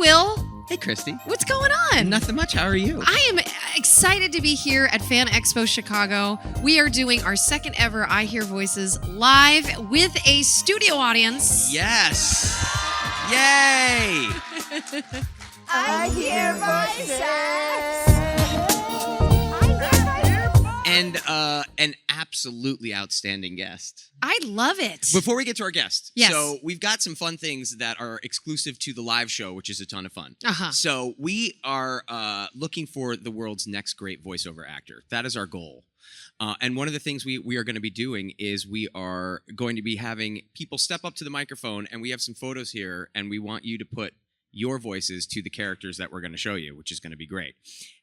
Will. Hey, Christy. What's going on? Nothing much. How are you? I am excited to be here at FanExpo Chicago. We are doing our second ever I Hear Voices live with a studio audience. Yes. Yay. I hear voices. And an absolutely outstanding guest. I love it. Before we get to our guest, Yes. So we've got some fun things that are exclusive to the live show, which is a ton of fun. Uh-huh. So we are looking for the world's next great voiceover actor. That is our goal. And one of the things we are going to be doing is we are going to be having people step up to the microphone, and we have some photos here, and we want you to put your voices to the characters that we're going to show you, which is going to be great.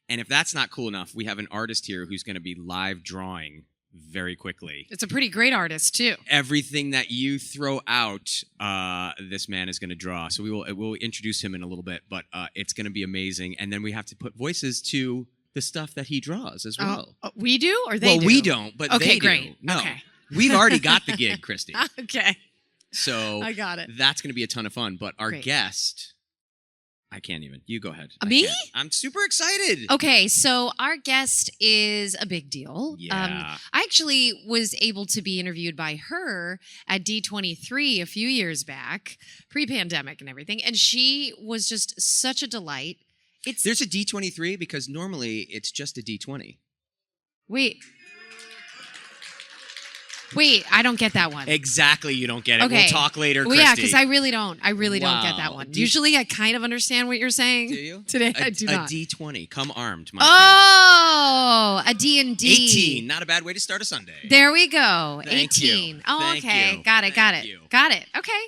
And if that's not cool enough, we have an artist here who's going to be live drawing very quickly. It's a pretty great artist, too. Everything that you throw out, this man is going to draw. So we'll introduce him in a little bit, but it's going to be amazing. And then we have to put voices to the stuff that he draws as well. We do, or they do? Well, we don't, but okay, they do. great. No, okay. We've already got the gig, Christy. Okay. So I got it. That's going to be a ton of fun. But our Great. guest... I can't even. You go ahead. Me? I'm super excited. Okay, so our guest is a big deal. Yeah. I actually was able to be interviewed by her at D23 a few years back, pre-pandemic and everything, and she was just such a delight. There's a D23 because normally it's just a D20. Wait, I don't get that one. Exactly, you don't get it. Okay. We'll talk later, Well, Christy. yeah, because I really don't get that Wow. one. Usually I kind of understand what you're saying. Do you? Today I do not. A D20. Come armed, my friend. Oh, a D&D. 18. Not a bad way to start a Sunday. There we go. Thank you. 18. Oh, Thank okay. you. Got it. Thank you. Got it. Okay.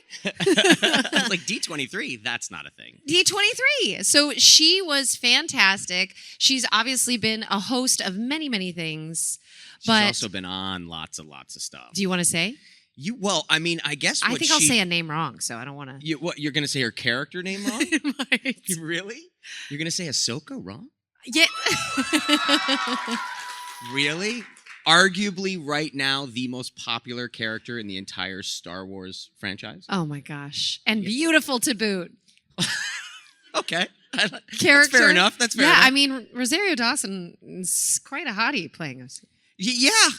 Like D23, that's not a thing. D23. So she was fantastic. She's obviously been a host of many, many things. She's But also been on lots of stuff. do you want to say? I mean, I guess I think I'll say a name wrong, so I don't want to. You're going to say her character name wrong? Right. Really? You're going to say Ahsoka wrong? Yeah. Really? Arguably right now the most popular character in the entire Star Wars franchise? Oh my gosh. And beautiful to boot. Okay. Character. That's fair enough. That's fair yeah, enough. I mean, Rosario Dawson is quite a hottie playing us. Yeah,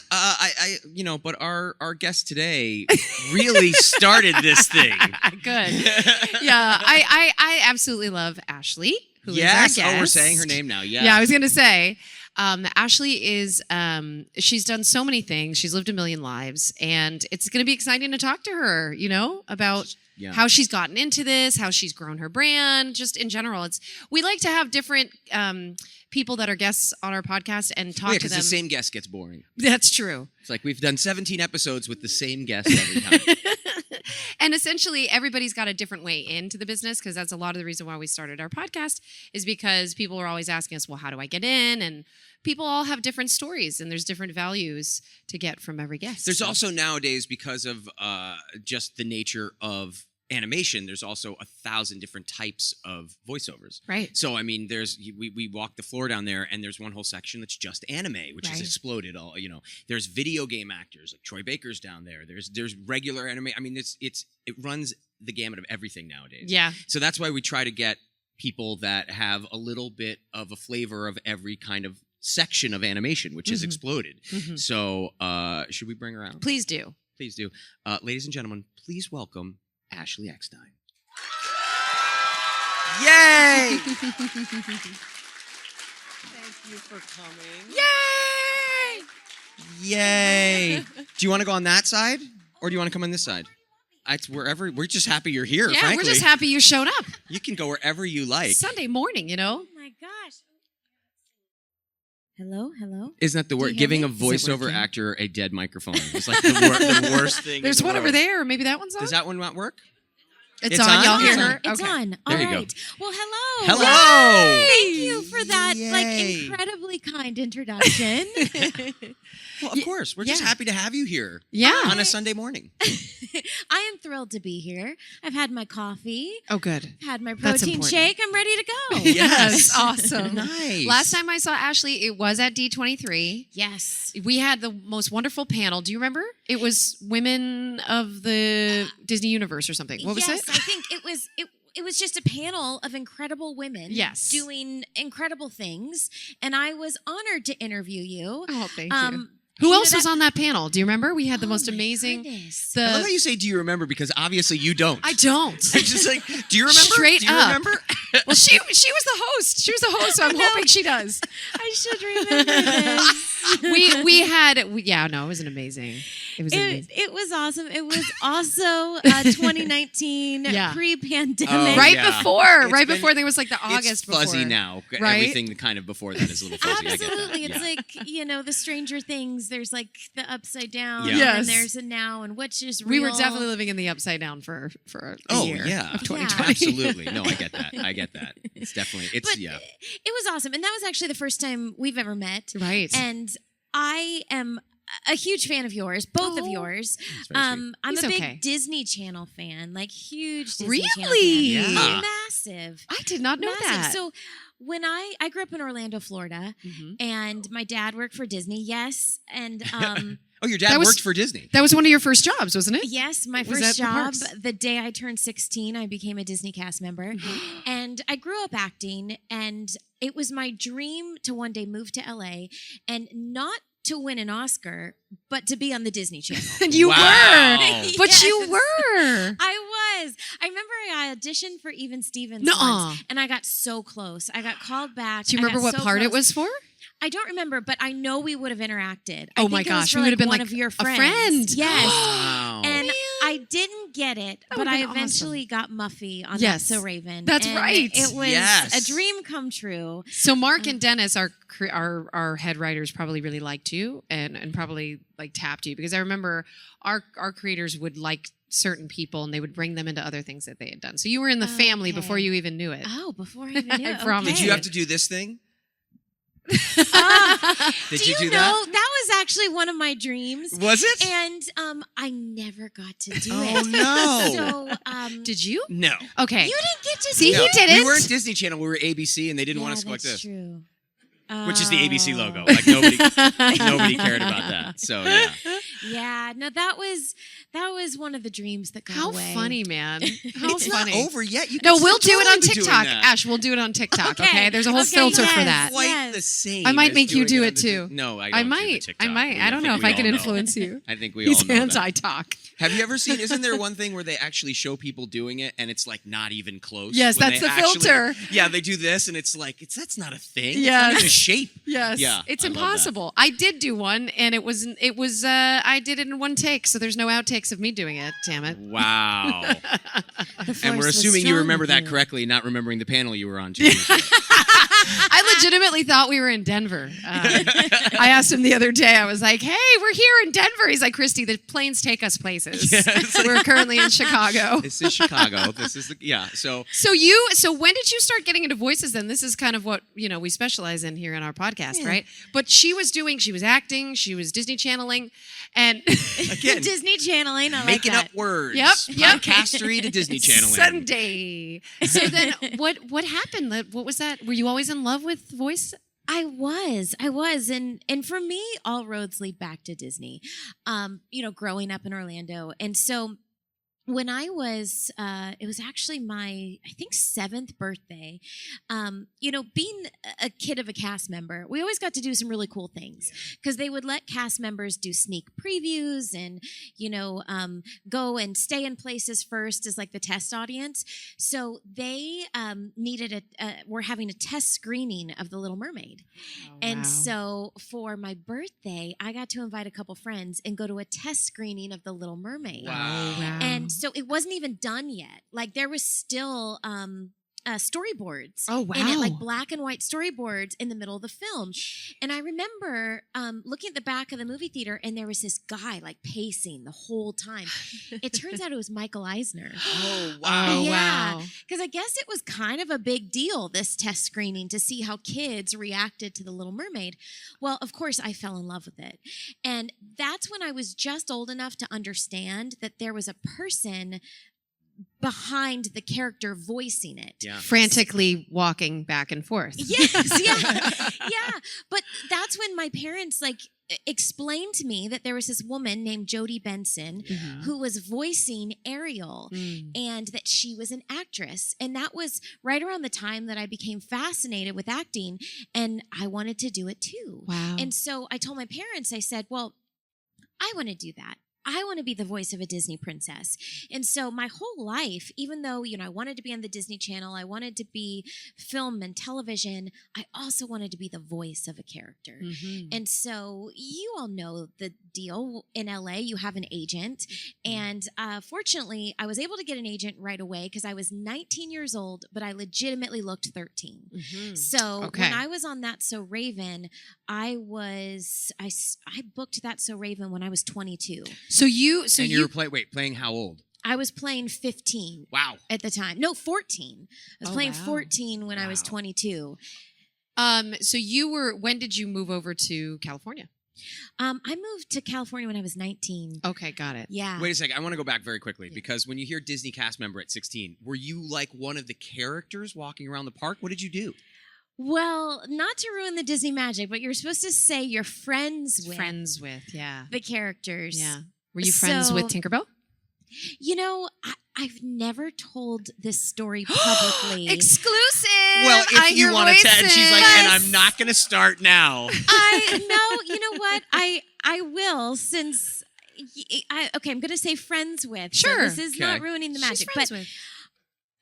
but our guest today really started this thing. Good. Yeah, I absolutely love Ashley, who is our guest. Oh, we're saying her name now. Yeah. Yeah, I was going to say, Ashley is, she's done so many things. She's lived a million lives, and it's going to be exciting to talk to her, about how she's gotten into this, how she's grown her brand, just in general. We like to have different people that are guests on our podcast and talk to them. Because the same guest gets boring. That's true. It's like we've done 17 episodes with the same guest every time. And essentially, everybody's got a different way into the business, because that's a lot of the reason why we started our podcast, is because people are always asking us, well, how do I get in? And people all have different stories, and there's different values to get from every guest. There's also nowadays, because of just the nature of animation, there's also 1,000 different types of voiceovers. Right. So, I mean, we walk the floor down there, and there's one whole section that's just anime, which has exploded. There's video game actors, like Troy Baker's down there. There's regular anime. I mean, it runs the gamut of everything nowadays. Yeah. So that's why we try to get people that have a little bit of a flavor of every kind of section of animation, which has exploded. Mm-hmm. So, should we bring her out? Please do. Please do. Ladies and gentlemen, please welcome Ashley Eckstein. Yay! Thank you for coming. Yay! Yay! Do you want to go on that side, or do you want to come on this side? It's wherever. We're just happy you're here. Yeah, frankly. we're just happy you showed up. You can go wherever you like. Sunday morning, Oh my gosh. Hello? Isn't that the word? you hear Giving me? a Is it voiceover working? actor a dead microphone. It's like the worst thing. There's in the one over world. there. Maybe that one's on. Does that one not work? It's on? on. Y'all hear It's her? on. It's Okay. on. All There you go. right. Well, hello. Hello. Thank you for that Yay. incredibly kind introduction. Well, of course. We're just happy to have you here. Yeah. On a Sunday morning. I am thrilled to be here. I've had my coffee. Oh, good. I've had my That's protein important. shake. I'm ready to go. Yes. Awesome. Nice. Last time I saw Ashley, it was at D23. Yes. We had the most wonderful panel. Do you remember? It was Women of the Disney Universe or something. What was yes, it? I think it it was just a panel of incredible women doing incredible things. And I was honored to interview you. Oh, thank you. Who else was on that panel? Do you remember? We had the most amazing. I love how you say, "Do you remember?" Because obviously you don't. I don't. I'm just like, do you remember? Straight do you up. remember? Well, she was the host. She was the host, so I'm hoping she does. I should remember this. It was amazing. It was amazing. It was awesome. It was also 2019 pre-pandemic. Before there was like the August before. It's fuzzy before. now. Right? Everything kind of before that is a little fuzzy. Absolutely. I get that. It's like, the Stranger Things, there's like the upside down Yes. and there's a now and which is real. We were definitely living in the upside down for a year of 2020. Absolutely. No, I get that. It's definitely, It was awesome. And that was actually the first time we've ever met. Right. And I am a huge fan of yours, both of yours. I'm a big Disney Channel fan, like huge Disney Channel fan. Yeah. Massive. I did not know that. So when I grew up in Orlando, Florida, and my dad worked for Disney, yes. And oh, your dad worked for Disney. That was one of your first jobs, wasn't it? Yes, my first job. The day I turned 16, I became a Disney cast member. And I grew up acting, and it was my dream to one day move to LA and not to win an Oscar, but to be on the Disney Channel. And you were. But Yes. you were. I was. I remember I auditioned for Even Stevens Nuh-uh. once, and I got so close. I got called back. Do you remember what part it was for? I don't remember, but I know we would have interacted. Oh I my think it was gosh, for we would have been one like of your a friends. friend. Yes. Wow. And I didn't get it, That but would've I been eventually got Muffy on Yes. That's So Raven. That's and right. It was Yes. a dream come true. So Mark and Dennis, our head writers, probably really liked you and probably like tapped you, because I remember our creators would like certain people and they would bring them into other things that they had done. So you were in the family before you even knew it. Oh, before I even knew I it. promise. Did you have to do this thing? Did you do that? That was actually one of my dreams. Was it? And I never got to do Oh, it. no. So Did you? No. Okay. you didn't get to See, do he it. didn't. We weren't Disney Channel. We were ABC, and they didn't want us to go like That's this. true. Which is the ABC logo. Like nobody cared about that. So yeah. Yeah, no, that was one of the dreams that got How away. funny, man. How It's funny. not over yet. You No, can we'll still do it on totally be doing TikTok. that. Ash, we'll do it on TikTok, okay? Okay. There's a whole Okay, filter for yes. that. Quite Yes. the same. I might as make you doing do on it the too. No, I I don't. do the might. TikTok. I don't know if we I can all know. influence you. I think we He's all know that. anti-talk. Have you ever seen? Isn't there one thing where they actually show people doing it and it's like not even close? Yes, When that's they the actually- filter. Yeah, they do this and it's like that's not a thing. It's Yes. not even a shape. Yes. Yeah, It's I love that. impossible. I did do one and it was I did it in one take, so there's no outtakes of me doing it. Damn it. Wow. The force And we're was assuming you strong remember with that you. correctly, not remembering the panel you were on too. I legitimately thought we were in Denver. I asked him the other day. I was like, "Hey, we're here in Denver." He's like, "Christy, the planes take us places. We're currently in Chicago." This is Chicago. This is So So when did you start getting into voices then? This is kind of what, we specialize in here in our podcast, right? But she was acting, she was Disney channeling, and again, Disney channeling. I like making that. up words. Yep. Podcastery to Disney channeling. Sunday. So then what happened? What was that? Were you always in love with voice? I was, and for me, all roads lead back to Disney. Growing up in Orlando, and so when I was, it was actually my, I think, 7th birthday. Being a kid of a cast member, we always got to do some really cool things because they would let cast members do sneak previews and, go and stay in places first as like the test audience. So they were having a test screening of The Little Mermaid. And so for my birthday, I got to invite a couple friends and go to a test screening of The Little Mermaid. Wow. And so it wasn't even done yet. Like there was still storyboards. Oh, wow. In it, like black and white storyboards in the middle of the film. And I remember looking at the back of the movie theater and there was this guy like pacing the whole time. It turns out it was Michael Eisner. Oh wow. Yeah. Because I guess it was kind of a big deal, this test screening, to see how kids reacted to The Little Mermaid. Well, of course, I fell in love with it. And that's when I was just old enough to understand that there was a person behind the character voicing it. Yeah. Frantically walking back and forth. Yes, yeah. But that's when my parents explained to me that there was this woman named Jodie Benson who was voicing Ariel and that she was an actress. And that was right around the time that I became fascinated with acting and I wanted to do it too. Wow. And so I told my parents, I said, well, I want to do that. I want to be the voice of a Disney princess. And so my whole life, even though, I wanted to be on the Disney Channel, I wanted to be film and television, I also wanted to be the voice of a character. And so you all know the deal in LA, you have an agent. And fortunately, I was able to get an agent right away because I was 19 years old, but I legitimately looked 13. So when I was on That's So Raven, I booked That's So Raven when I was 22. So you were playing how old? I was playing 15. Wow. At the time. No, 14. I was playing 14 when I was 22. So when did you move over to California? I moved to California when I was 19. Okay, got it. Yeah. Wait a second. I want to go back very quickly because when you hear Disney cast member at 16, were you like one of the characters walking around the park? What did you do? Well, not to ruin the Disney magic, but you're supposed to say you're friends with. Friends with, yeah. The characters. Yeah. Were you friends with Tinkerbell? I've never told this story publicly. Exclusive! Well, if you want to tell, and she's like, and I'm not going to start now. You know what? I will since, I'm going to say friends with. Sure. So this is not ruining the magic. She's friends with.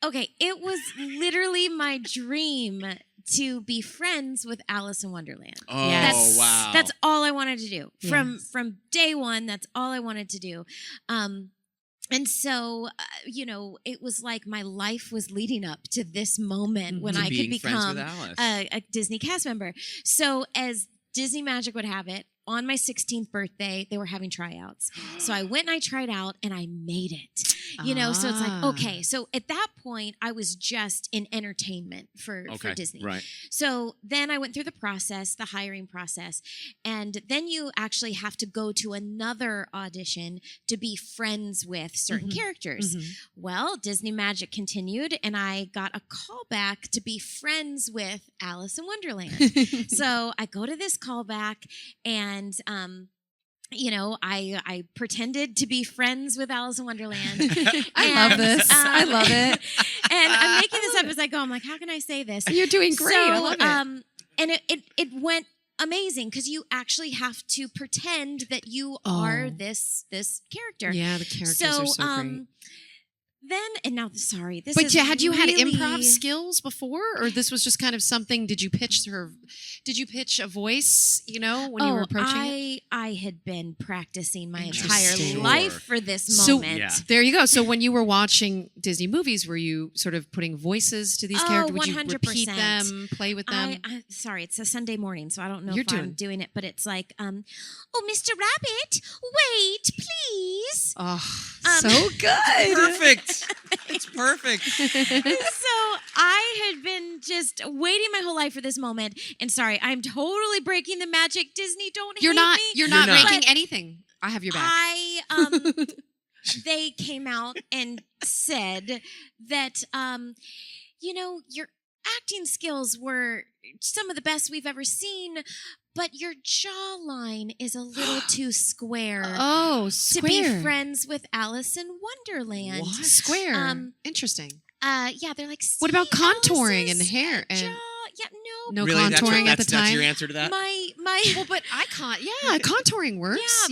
Okay, it was literally my dream to be friends with Alice in Wonderland. Oh, yes. Wow. That's all I wanted to do. Yes. From day one, that's all I wanted to do. And so, it was like my life was leading up to this moment when I could become a Disney cast member. So as Disney Magic would have it, on my 16th birthday, they were having tryouts. So I went and I tried out and I made it. So it's like, okay. So at that point, I was just in entertainment for Disney. Right. So then I went through the process, the hiring process. And then you actually have to go to another audition to be friends with certain characters. Well, Disney Magic continued and I got a call back to be friends with Alice in Wonderland. So I go to this callback and I pretended to be friends with Alice in Wonderland. I love this. I love it. And I'm making this up as I go. I'm like, how can I say this? You're doing great. So, I love it. And it went amazing because you actually have to pretend that you are this character. Yeah, the characters are so great. But had you had improv skills before, or this was just kind of something? Did you pitch a voice? When you were approaching it. I had been practicing my entire life for this moment. So there you go. So when you were watching Disney movies, were you sort of putting voices to these characters? Would 100%. you repeat them, play with them? Sorry, it's a Sunday morning, so I don't know I'm doing it. But it's like, oh, Mr. Rabbit, wait, please. Oh, so good. Perfect. It's perfect. So I had been just waiting my whole life for this moment. And sorry, I'm totally breaking the magic. Disney, don't hate me. You're not breaking anything. I have your back. They came out and said that, your acting skills were some of the best we've ever seen, but your jawline is a little too square. Oh, to be friends with Alice in Wonderland. What? Square. Interesting. Yeah, they're like. What about contouring and hair and? Yeah, no really? Contouring at the time. That's your answer to that? Well, but contouring works.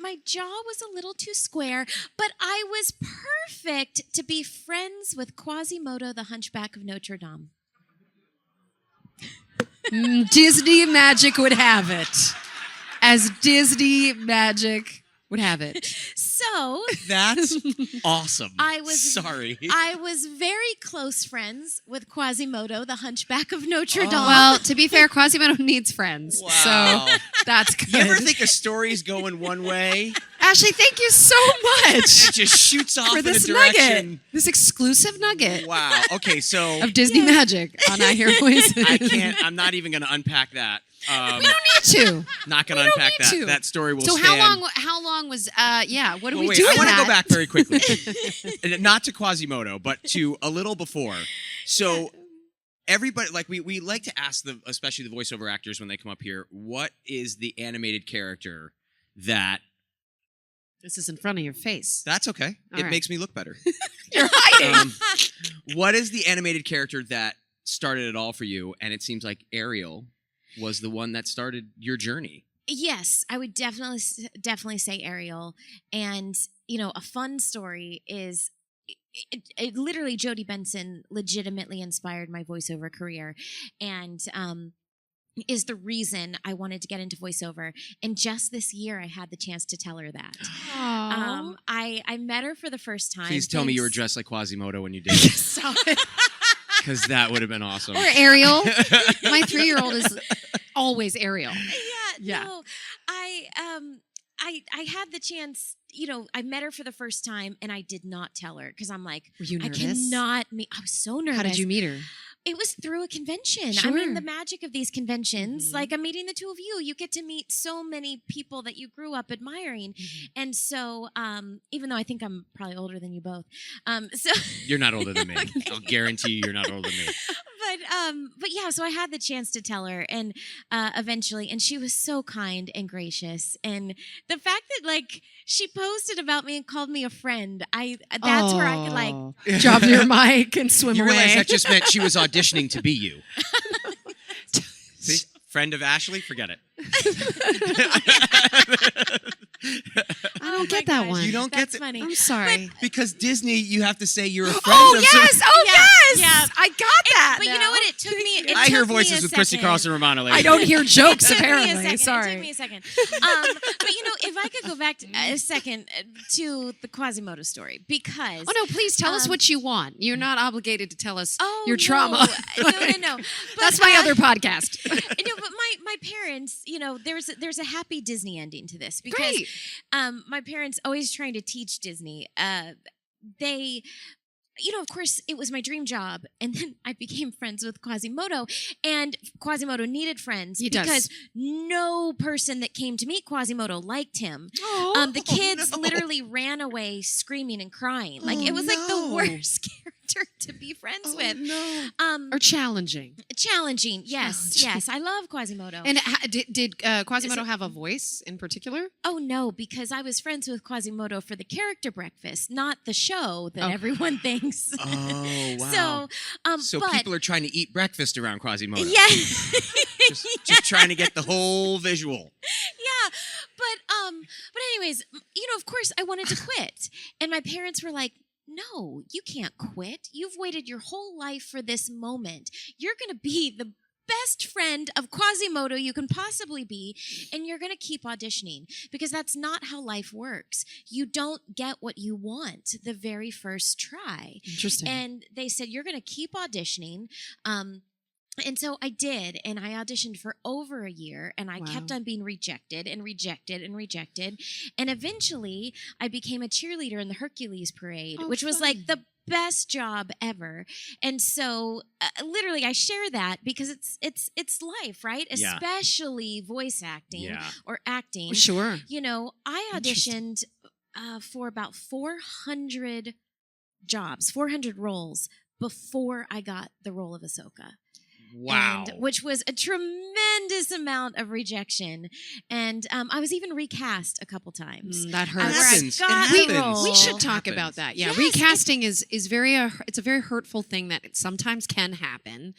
My jaw was a little too square, but I was perfect to be friends with Quasimodo, the Hunchback of Notre Dame. Disney Magic would have it. As Disney Magic would have it. So that's awesome. I was very close friends with Quasimodo, the Hunchback of Notre Dame. Well, to be fair, Quasimodo needs friends. Wow. So that's good. You ever think a story's going one way? Ashley, thank you so much. It just shoots off for in a this direction. Nugget. This exclusive nugget. Wow. Okay, so of Disney Magic on I Hear Voices. I'm not even going to unpack that. We don't need to. Not going to unpack that. That story will stand. So how long was, what do we do I with want to that? go back very quickly. Not to Quasimodo, but to a little before. So everybody, like we like to ask especially the voiceover actors when they come up here, what is the animated character that... This is in front of your face. That's okay. All it right. makes me look better. You're hiding. What is the animated character that started it all for you? And it seems like Ariel was the one that started your journey. Yes, I would definitely say Ariel. And, a fun story is it literally Jodie Benson legitimately inspired my voiceover career. And, is the reason I wanted to get into voiceover. And just this year, I had the chance to tell her that. I met her for the first time. Please tell me you were dressed like Quasimodo when you did. Stop it. Because that would have been awesome. Or Ariel. My 3-year-old is always Ariel. Yeah. No, I had the chance. I met her for the first time, and I did not tell her because I'm like, were you nervous? I cannot meet. I was so nervous. How did you meet her? It was through a convention. Sure. I mean, the magic of these conventions, Mm-hmm. like I'm meeting the two of you. You get to meet so many people that you grew up admiring. Mm-hmm. And so, even though I think I'm probably older than you both, You're not older than me. Okay. I'll guarantee you're not older than me. But yeah, so I had the chance to tell her, and eventually, and she was so kind and gracious, and the fact that like she posted about me and called me a friend, that's where I could like drop your mic and swim You away. realize that just meant she was auditioning to be you. See? Friend of Ashley? Forget it. I don't get that one. You don't That's get funny. I'm sorry. Because Disney, you have to say you're a friend Oh, of yes! Oh, Yeah, yes! yeah. I got that. But you know what? It took me. I hear voices with Christy, Carlson, Romano. I don't hear jokes, It took me a apparently. second. Sorry. It took me a second. But if I could go back a second to the Quasimodo story, because Oh, no, please tell us what you want. You're not obligated to tell us your no. trauma. No. But, That's my other podcast. But my parents, there's a happy Disney ending to this because Great. my parents always trying to teach Disney. They, of course, it was my dream job, and then I became friends with Quasimodo, and Quasimodo needed friends because no person that came to meet Quasimodo liked him. The kids literally ran away screaming and crying. Like it was like the worst character to be friends with. No. Or challenging. Challenging, yes. I love Quasimodo. And did Quasimodo have a voice in particular? Oh, no, because I was friends with Quasimodo for the character breakfast, not the show that everyone thinks. Oh, wow. So but, people are trying to eat breakfast around Quasimodo. Yeah. just trying to get the whole visual. Yeah. But anyways, of course I wanted to quit. And my parents were like, no, you can't quit. You've waited your whole life for this moment. You're going to be the best friend of Quasimodo you can possibly be, and you're going to keep auditioning because that's not how life works. You don't get what you want the very first try. Interesting. And they said, you're going to keep auditioning. And so I did, and I auditioned for over a year, and I kept on being rejected and rejected and rejected. And eventually, I became a cheerleader in the Hercules parade, which was like the best job ever. And so literally I share that because it's life, right? Yeah. Especially voice acting or acting. Sure. I auditioned for about 400 jobs, 400 roles before I got the role of Ahsoka. Wow. Which was a tremendous amount of rejection. And I was even recast a couple times. That hurts. It happens. We should talk about that. Yeah, Yes, recasting is it's a very hurtful thing that it sometimes can happen.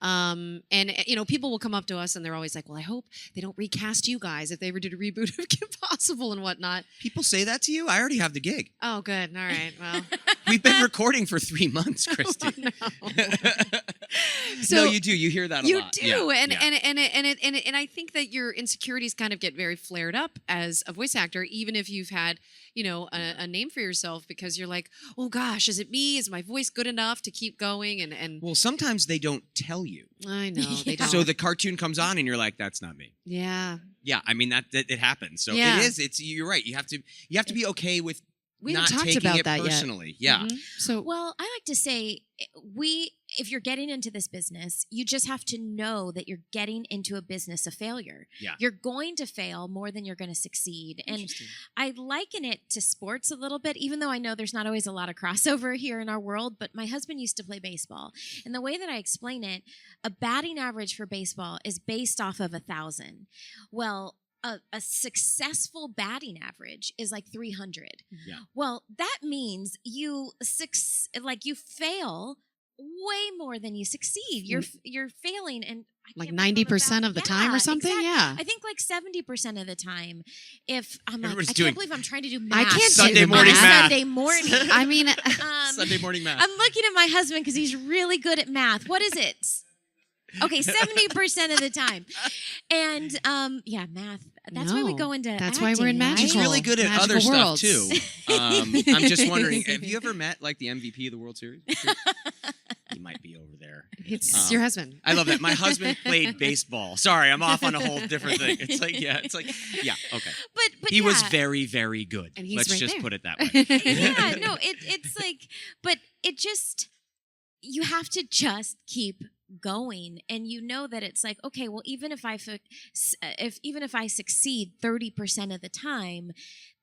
And people will come up to us and they're always like, well, I hope they don't recast you guys if they ever did a reboot of Kim Possible and whatnot. People say that to you? I already have the gig. Oh, good. All right. Well, we've been recording for 3 months, Christy. So no, you do. You hear that a lot. You do. Yeah. And I think that your insecurities kind of get very flared up as a voice actor, even if you've had, a name for yourself, because you're like, oh gosh, is it me? Is my voice good enough to keep going? And well, sometimes they don't tell you. I know they don't. So the cartoon comes on and you're like, that's not me. Yeah. Yeah, I mean that it happens. So Yeah. it is. You're right. You have to be okay with We not haven't talked taking about it that personally. Yeah. Mhm. So Well, I like to say if you're getting into this business, you just have to know that you're getting into a business of failure. Yeah. You're going to fail more than you're going to succeed. And I liken it to sports a little bit, even though I know there's not always a lot of crossover here in our world, but my husband used to play baseball. And the way that I explain it, a batting average for baseball is based off of 1,000. Well, a successful batting average is like 300. Yeah. Well, that means you fail way more than you succeed. You're failing and like 90% of the time or something. Exactly. Yeah, I think like 70% of the time. If I'm like, I Everybody's can't believe I'm trying to do math. I can't Sunday do morning math. math. Sunday morning. I mean, Sunday morning math. I'm looking at my husband because he's really good at math. What is it? Okay, 70% of the time. And math. That's why we go into That's acting, why we're in right? magical. She's really good at Magical other worlds. stuff too. I'm just wondering, have you ever met like the MVP of the World Series? He might be over there. It's your husband. I love that. My husband played baseball. Sorry, I'm off on a whole different thing. It's like, okay. But He was very, very good. And he's Let's right just there. put it that way. yeah, no, it's like, but it just, you have to just keep going, and you know that it's like, okay, well, even if I succeed 30% of the time,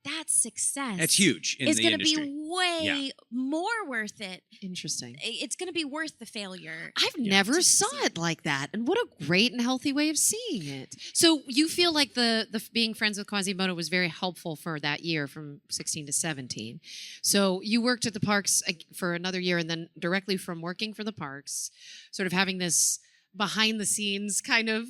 that's success. It's huge in it's the going to industry. be way more worth it. Interesting. It's going to be worth the failure. I've never saw it like that, and what a great and healthy way of seeing it. So you feel like the being friends with Quasimodo was very helpful for that year from 16 to 17. So you worked at the parks for another year, and then directly from working for the parks, sort of having this behind the scenes kind of,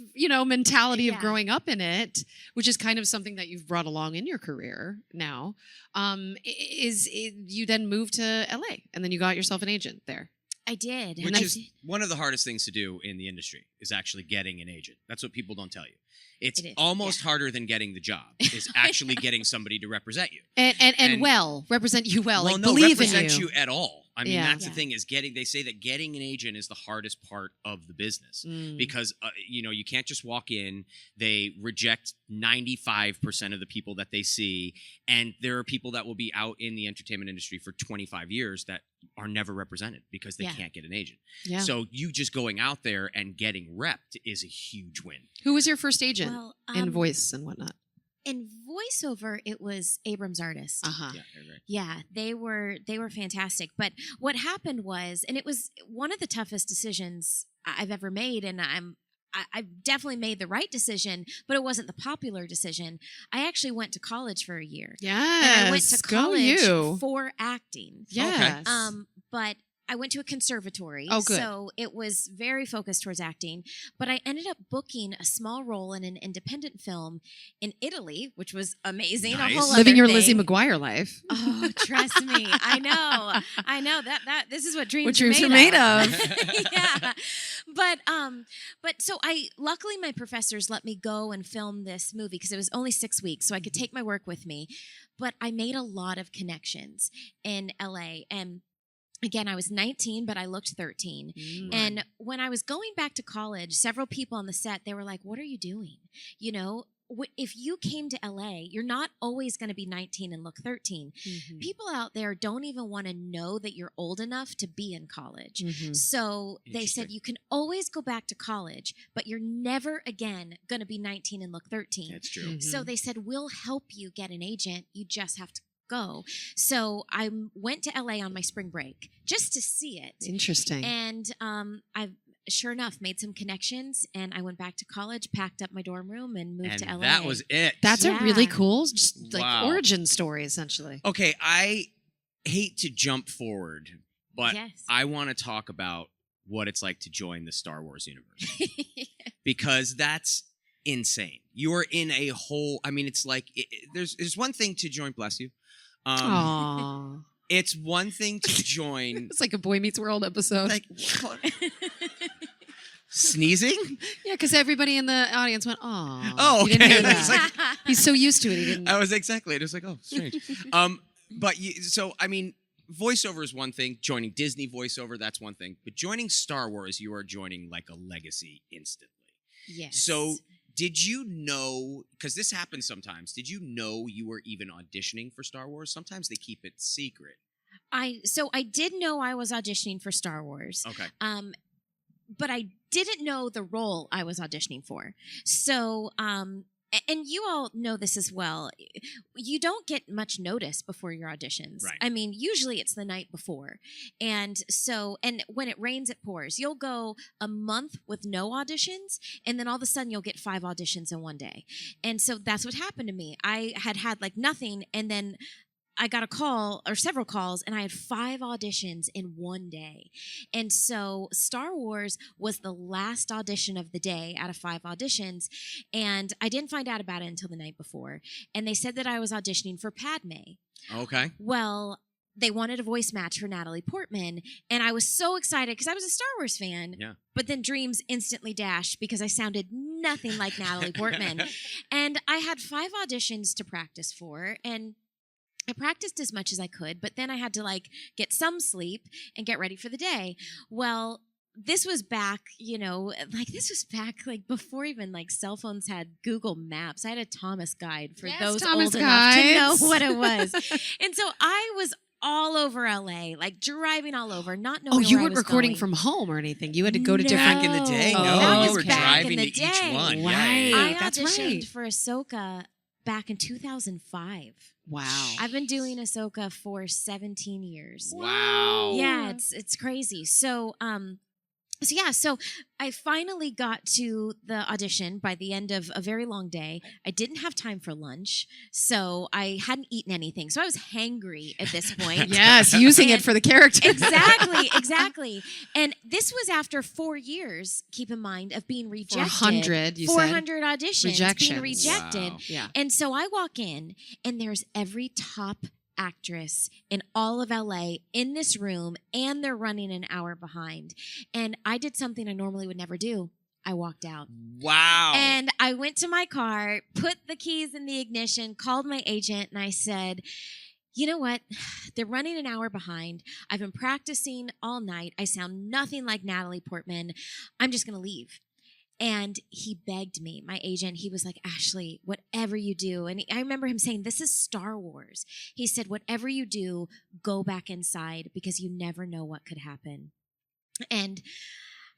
mentality of growing up in it, which is kind of something that you've brought along in your career now. You then moved to LA and then you got yourself an agent there. I did. Which is one of the hardest things to do in the industry is actually getting an agent. That's what people don't tell you. It's almost harder than getting the job, is actually getting somebody to represent you. And represent you well. Well, like, no, believe represent in you at all. I mean, that's the Yeah. thing is they say that getting an agent is the hardest part of the business because, you can't just walk in. They reject 95% of the people that they see. And there are people that will be out in the entertainment industry for 25 years that are never represented because they can't get an agent. Yeah. So you just going out there and getting repped is a huge win. Who was your first agent in voice and whatnot? In voiceover, it was Abrams Artist. Uh-huh. Yeah, right. Yeah, they were fantastic. But what happened was, and it was one of the toughest decisions I've ever made, and I definitely made the right decision, but it wasn't the popular decision. I actually went to college for a year. Yes, and I went to college go you. for acting. Yes. But I went to a conservatory, Oh, good. so it was very focused towards acting. But I ended up booking a small role in an independent film in Italy, which was amazing. Nice. A whole Living other your thing. Lizzie McGuire life. Oh, trust me, I know that this is what dreams are made of. Yeah, but so luckily my professors let me go and film this movie because it was only 6 weeks, so I could take my work with me. But I made a lot of connections in LA, and again, I was 19, but I looked 13. And when I was going back to college, several people on the set, they were like, "What are you doing? If you came to LA, you're not always going to be 19 and look 13. People out there don't even want to know that you're old enough to be in college. So they said, you can always go back to college, but you're never again going to be 19 and look 13. That's true. So they said, we'll help you get an agent. You just have to go. So I went to LA on my spring break just to see it. Interesting. And I've sure enough made some connections, and I went back to college, packed up my dorm room, and moved to LA. That was it. That's a really cool, just like Wow. origin story, essentially. Okay, I hate to jump forward, but Yes. I want to talk about what it's like to join the Star Wars universe because that's insane. You're in a whole. I mean, it's like there's one thing to join. Bless you. Aww. It's one thing to join. It's like a Boy Meets World episode. Like sneezing. Yeah, because everybody in the audience went, "Aw." Oh, He didn't okay. hear that. It's like- He's so used to it. He didn't. I was exactly. It was like, oh, strange. So I mean, voiceover is one thing. Joining Disney voiceover, that's one thing. But joining Star Wars, you are joining like a legacy instantly. Yes. So did you know, because this happens sometimes, did you know you were even auditioning for Star Wars? Sometimes they keep it secret. I did know I was auditioning for Star Wars. Okay. But I didn't know the role I was auditioning for. So, and you all know this as well. You don't get much notice before your auditions. Right. I mean, usually it's the night before. And when it rains, it pours. You'll go a month with no auditions, and then all of a sudden you'll get 5 auditions in one day. And so that's what happened to me. I had like nothing, and then I got a call or several calls, and I had 5 auditions in one day. And so Star Wars was the last audition of the day out of 5 auditions. And I didn't find out about it until the night before. And they said that I was auditioning for Padme. Okay. Well, they wanted a voice match for Natalie Portman. And I was so excited because I was a Star Wars fan. Yeah. But then dreams instantly dashed because I sounded nothing like Natalie Portman. And I had 5 auditions to practice for. And I practiced as much as I could, but then I had to like get some sleep and get ready for the day. Well, this was back, like before even like cell phones had Google Maps. I had a Thomas guide for those Thomas old enough to know guides. what it was. And so I was all over LA, like driving all over, not knowing Oh, you where I weren't was recording going. from home or anything. You had to go to No. different. Back in the day, Oh, no, that you was were back in driving the to each day. one. Right. I That's auditioned right. for Ahsoka back in 2005. Wow. I've been doing Ahsoka for 17 years. Wow. Yeah, it's crazy. So I finally got to the audition by the end of a very long day. I didn't have time for lunch, so I hadn't eaten anything. So I was hangry at this point. Yes, using it for the character. Exactly. And this was after 4 years, keep in mind, of being rejected. 400, you said. 400 auditions Rejections. being rejected. Wow. Yeah. And so I walk in, and there's every top actress in all of LA in this room, and they're running an hour behind. And I did something I normally would never do. I walked out. Wow. And I went to my car, put the keys in the ignition, called my agent, and I said, you know what? They're running an hour behind. I've been practicing all night. I sound nothing like Natalie Portman. I'm just going to leave. And he begged me, my agent, he was like, Ashley, whatever you do. And I remember him saying, this is Star Wars. He said, whatever you do, go back inside because you never know what could happen. And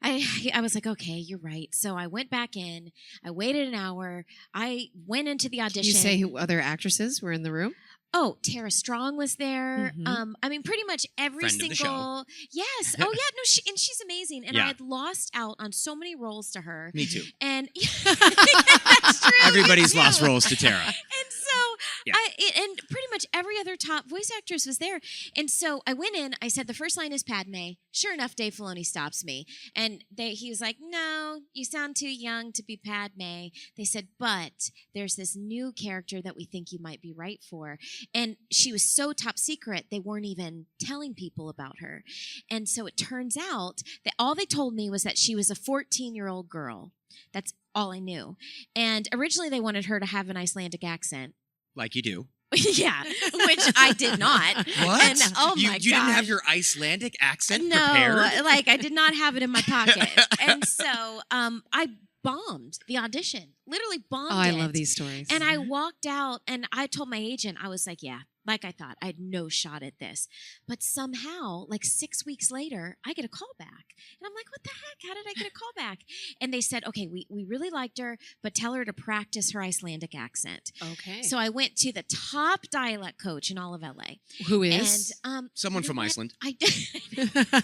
I was like, okay, you're right. So I went back in. I waited an hour. I went into the audition. You say who other actresses were in the room? Oh, Tara Strong was there. Mhm. I mean, pretty much every Friend of the single. Yes. Oh, yeah. No, she's amazing, and Yeah. I had lost out on so many roles to her. Me too. And that's true. Everybody's me lost too. roles to Tara. And so Yeah. and pretty much every other top voice actress was there. And so I went in, I said, the first line is Padme. Sure enough, Dave Filoni stops me. And he was like, no, you sound too young to be Padme. They said, but there's this new character that we think you might be right for. And she was so top secret, they weren't even telling people about her. And so it turns out that all they told me was that she was a 14-year-old girl. That's all I knew. And originally they wanted her to have an Icelandic accent. Like you do. Yeah, which I did not. What? And oh my god, you didn't have your Icelandic accent no, prepared? like I did not have it in my pocket. And so I bombed the audition. Literally bombed Oh, I it. love these stories. And I walked out and I told my agent, I was like, yeah, like I thought, I had no shot at this. But somehow, like 6 weeks later, I get a call back. And I'm like, what the heck? How did I get a call back? And they said, okay, we really liked her, but tell her to practice her Icelandic accent. Okay. So I went to the top dialect coach in all of LA. Who is? And Someone you know from what? Iceland. I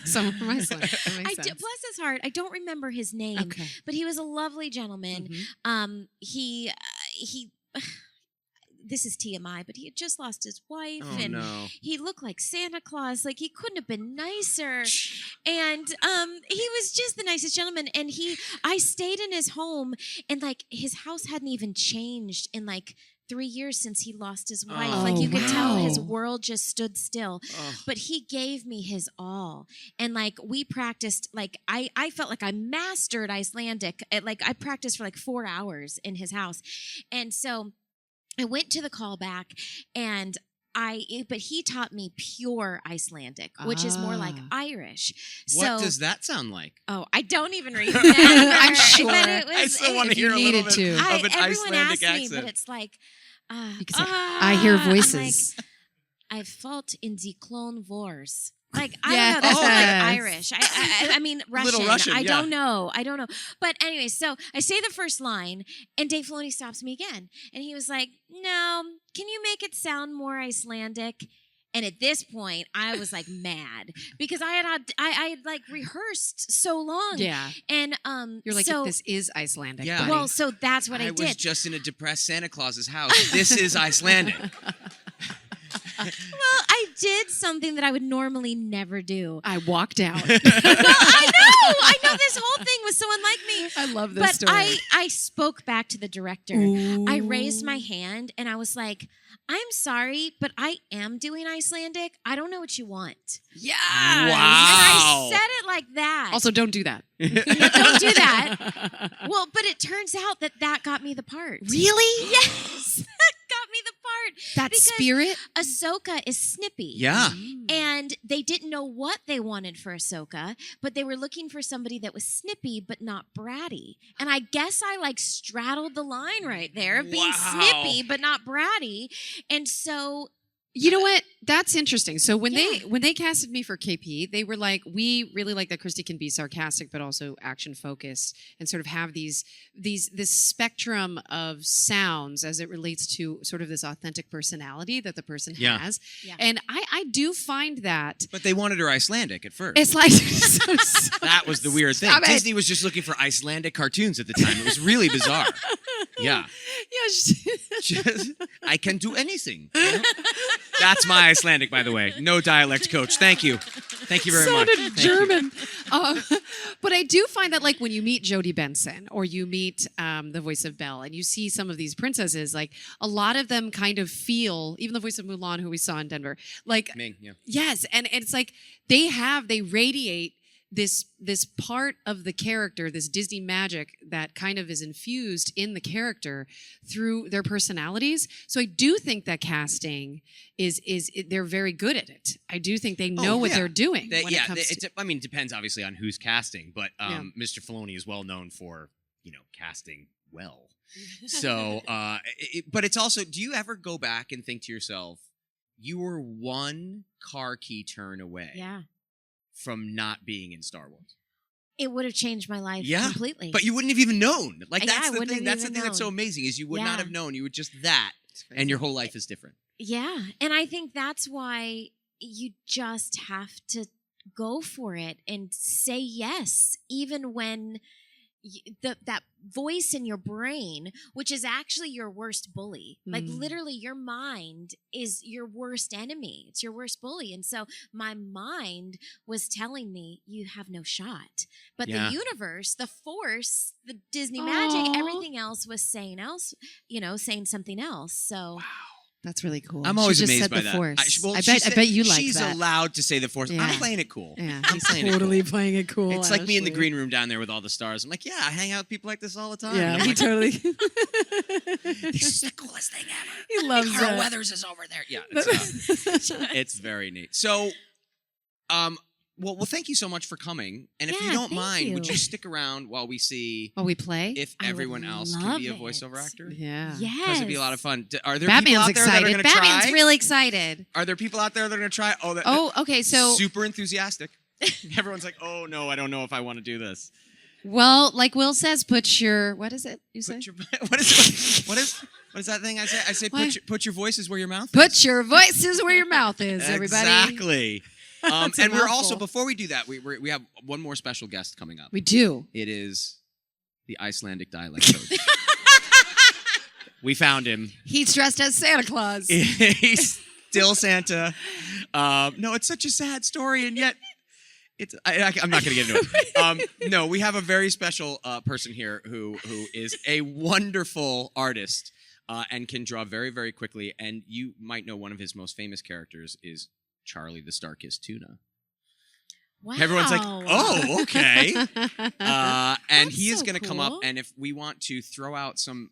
Someone from Iceland. That makes I sense. did, bless his heart. I don't remember his name, Okay. but he was a lovely gentleman. Mhm. He this is TMI, but he had just lost his wife, Oh, and no. he looked like Santa Claus. Like, he couldn't have been nicer. And he was just the nicest gentleman. And I stayed in his home, and like his house hadn't even changed in like 3 years since he lost his wife. Oh, like, you could tell his wow. world just stood still. Oh. But he gave me his all. And like we practiced, like I felt like I mastered Icelandic. Like I practiced for like 4 hours in his house. And so I went to the callback, and but he taught me pure Icelandic, which is more like Irish. What does that sound like? Oh, I don't even remember. I'm sure. But it was, I still want to if you hear a little needed bit to. of an everyone Icelandic asked me, accent. but it's like, You can say, I hear I'm like, voices. I fought in the Clone Wars. Like, I don't know. That's like Irish. I mean, Russian. Little Russian, I don't know. But anyway, so I say the first line, and Dave Filoni stops me again. And he was like, no, can you make it sound more Icelandic? And at this point, I was like mad because I had like rehearsed so long. Yeah. And you're like, so, this is Icelandic. Yeah. Buddy. Well, so that's what I did. I was just in a depressed Santa Claus's house. This is Icelandic. Well, I did something that I would normally never do. I walked out. I know. This whole thing was so unlike me. I love this story. story. I spoke back to the director. Ooh. I raised my hand and I was like, I'm sorry, but I am doing Icelandic. I don't know what you want. Yeah. And I said it like that. Also, don't do that. Don't do that. Well, but it turns out that got me the part. Really? Yes. That got me the part. That Because spirit? Ahsoka is snippy. Yeah. And they didn't know what they wanted for Ahsoka, but they were looking for somebody that was snippy but not bratty. And I guess I like straddled the line right there of being snippy but not bratty. And so you know what? That's interesting. So when Yeah. they casted me for KP, they were like, we really like that Christy can be sarcastic but also action focused and sort of have this spectrum of sounds as it relates to sort of this authentic personality that the person Yeah. has. Yeah. And I do find that But they wanted her Icelandic at first. it's like That was the weird thing. Stop it. Disney was just looking for Icelandic cartoons at the time. It was really bizarre. Yeah. Just, I can do anything. You know? That's my Icelandic, by the way. No dialect coach. Thank you. Thank you very much. Sounded Thank you. German. But I do find that, like, when you meet Jodie Benson or you meet the voice of Belle and you see some of these princesses, like, a lot of them kind of feel, even the voice of Mulan, who we saw in Denver, like, Ming, yeah. yes, and it's like they radiate this part of the character, this Disney magic that kind of is infused in the character through their personalities. So I do think that casting they're very good at it. I do think they know what they're doing when it comes to. I mean, it depends obviously on who's casting, but Mr. Filoni is well known for casting well. So, but it's also, do you ever go back and think to yourself, you were one car key turn away from not being in Star Wars? it would have changed my life completely. But you wouldn't have even known. Like, that's the I thing. That's the even thing that's so known. amazing is you would not have known. You would just that, and your whole life is different. Yeah, and I think that's why you just have to go for it and say yes, even when that voice in your brain, which is actually your worst bully, like literally your mind is your worst enemy. It's your worst bully. And so my mind was telling me you have no shot. But the universe, the force, the Disney magic, everything else was saying something else. So wow. That's really cool. I'm always she just amazed said by the that. Force. I bet you like she's that. She's allowed to say the Force. Yeah. I'm playing it cool. Yeah, I'm he's playing totally it cool. playing it cool. It's like me in the Ashley. green room down there with all the stars. I'm like, yeah, I hang out with people like this all the time. Yeah, And I'm he like, totally. this is the coolest thing ever. He loves Carl that. Weathers is over there. Yeah, it's very neat. So, well, thank you so much for coming. And if you don't mind, would you stick around while we see While we play? if I everyone would else can love be a it. voiceover actor? Yeah. yes. Because it'd be a lot of fun. Are there Batman's people out there that are excited. going to Batman's try? really excited. Are there people out there that are going to try? Oh, okay. So, super enthusiastic. Everyone's like, oh no, I don't know if I want to do this. well, like Will says, put your, what is it you say? What is that thing I say? I say put your voices where your mouth is. Put your voices where your mouth is, everybody. Exactly. That's a And we're mouthful. also, before we do that, we have one more special guest coming up. We do. It is the Icelandic dialect coach. We found him. He's dressed as Santa Claus. He's still Santa. No, it's such a sad story, and yet I'm not going to get into it. No, we have a very special person here who is a wonderful artist and can draw very, very quickly. And you might know one of his most famous characters is Charlie the Star-Kissed Tuna. Wow. Everyone's like, oh, okay. And he is so going to come up, cool. and if we want to throw out some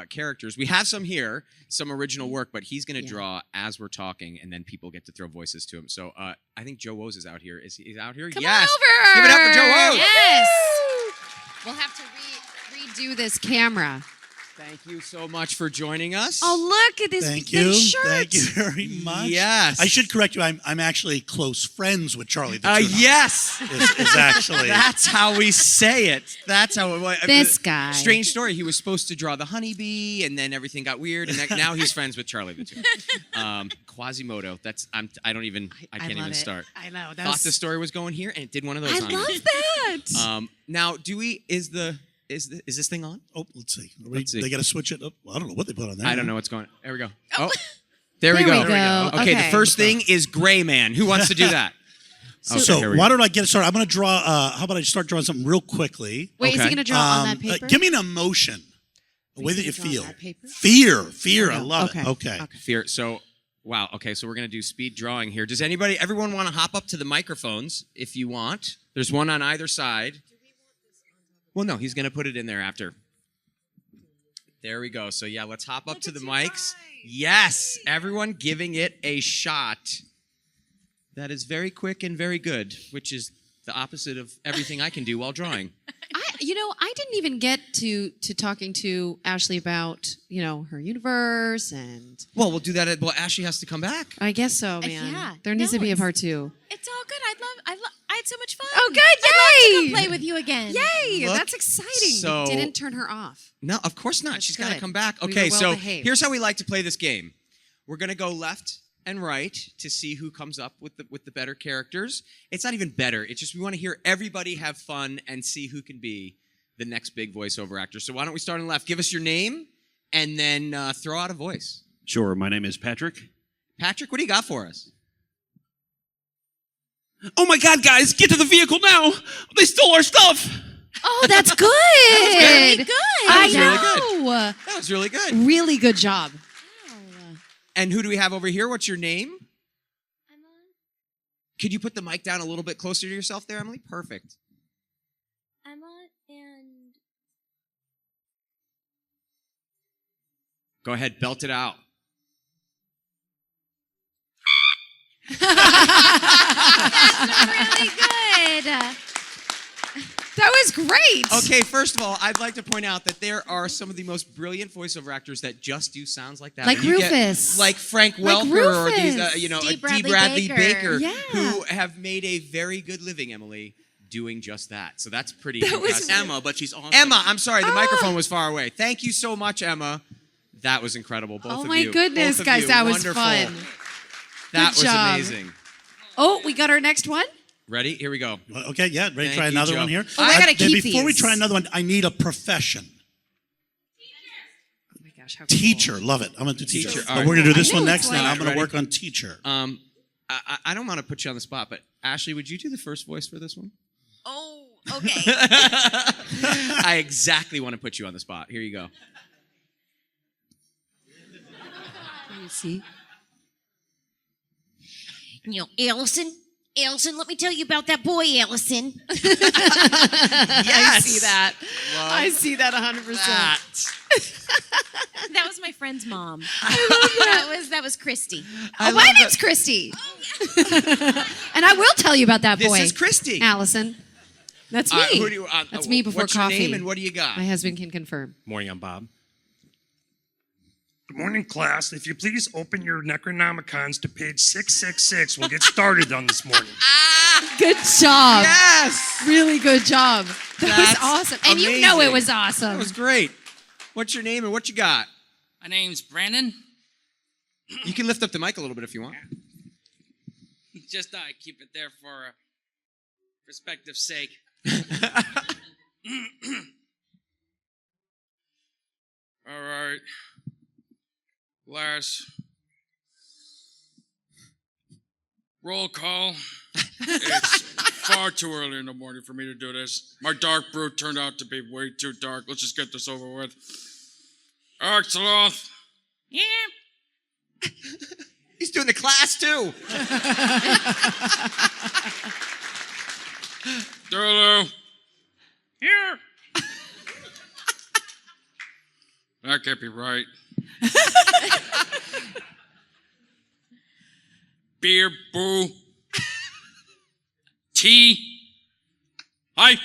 characters, we have some here, some original work, but he's going to draw as we're talking, and then people get to throw voices to him. So I think Joe Woes is out here. Is he out here? Come yes. on over. Give it up for Joe Woes. Yes. We'll have to redo this camera. Thank you so much for joining us. Oh, look at this shirt. Thank you very much. Yes. I should correct you. I'm actually close friends with Charlie the Tuna. Yes. Is actually. That's how we say it. That's how This guy. Strange story. He was supposed to draw the honeybee, and then everything got weird, and now he's friends with Charlie the Tuna. Quasimodo. I can't even start. I know. Thought the story was going here, and it did one of those. I love that. Now, is this thing on? Oh, let's see. Let's see. They got to switch it up. Well, I don't know what they put on there. I don't know what's going on. There we go. Oh, there we go. Okay, the first thing is Gray Man. Who wants to do that? So why don't I get it started? I'm going to draw, how about I start drawing something real quickly? Wait, is he going to draw on that paper? Give me an emotion. The way that you feel. Fear. I love it. Okay. Fear. So, wow. Okay, so we're going to do speed drawing here. Does everyone want to hop up to the microphones if you want? There's one on either side. Well, no, he's going to put it in there after. There we go. So, yeah, let's hop up to the mics. Yes, everyone giving it a shot. That is very quick and very good, which is the opposite of everything I can do while drawing. I didn't even get to talking to Ashley about, her universe and... Well, we'll do that. Ashley has to come back. I guess so, man. Yeah. There needs to be a part 2. It's all good. I had so much fun. Oh, good. I'd Yay! love to go play with you again. Yay! Look, That's exciting. so- You didn't turn her off. No, of course not. She's got to good. come back. We Okay, were so well-behaved. here's how we like to play this game. We're going to go left and right to see who comes up with the better characters. It's not even better. It's just we want to hear everybody have fun and see who can be the next big voiceover actor. So why don't we start on the left? Give us your name and then throw out a voice. Sure. My name is Patrick. Patrick, what do you got for us? Oh my God, guys, get to the vehicle now. They stole our stuff. Oh, that's good. Very good. That was really know. That was really good. Really good job. And who do we have over here? What's your name? Emma. Could you put the mic down a little bit closer to yourself there, Emily? Perfect. Emma and... Go ahead, belt it out. That's really good. That was great. Okay, first of all, I'd like to point out that there are some of the most brilliant voiceover actors that just do sounds like that. Like You get- Rufus. like Frank Like Welker or these, Rufus. D. D. Bradley Bradley Baker, Yeah. who have made a very good living, Emily, doing just that. So that's pretty That was impressive. Emma, but she's awesome. Emma, I'm sorry, the microphone was far away. Thank you so much, Emma. That was incredible, both Oh of my you. goodness, Both of guys, you. that was Wonderful. fun. That Good was job. amazing. Oh, we got our next one? Ready? Here we go. Okay, yeah, ready to Thank try you, another Joe. one here? Oh, I gotta then keep before we these. try another one, I need a profession. Oh my gosh, how cool. Teacher, love it. I'm going to do teacher. Teacher, But all right. we're going to do this I know, one it's next, then like- I'm going to Ready? work on teacher. I don't want to put you on the spot, but Ashley, would you do the first voice for this one? Oh, okay. I exactly want to put you on the spot. Here you go. Let me see. Allison, let me tell you about that boy, Allison. I Yes. see that. Love I see that 100%. that. That was my friend's mom. That was Christy. I My love name's that. Christy. And I will tell you about that boy. This is Christy. Allison. That's me. Who do you, That's me before what's coffee. your name and what do you got? My husband can confirm. Morning, I'm Bob. Good morning, class. If you please open your Necronomicons to page 666, we'll get started on this morning. Good job. Yes. Really good job. That That's was awesome. And you know it amazing. was awesome. That was great. What's your name and what you got? My name's Brandon. You can lift up the mic a little bit if you want. Just I keep it there for perspective's sake. All right. Last roll call. It's far too early in the morning for me to do this. My dark brew turned out to be way too dark. Let's just get this over with. Axeloth. Yeah. He's doing the class too. Dulu. Here. That can't be right. Beer, boo. Tea. Hi.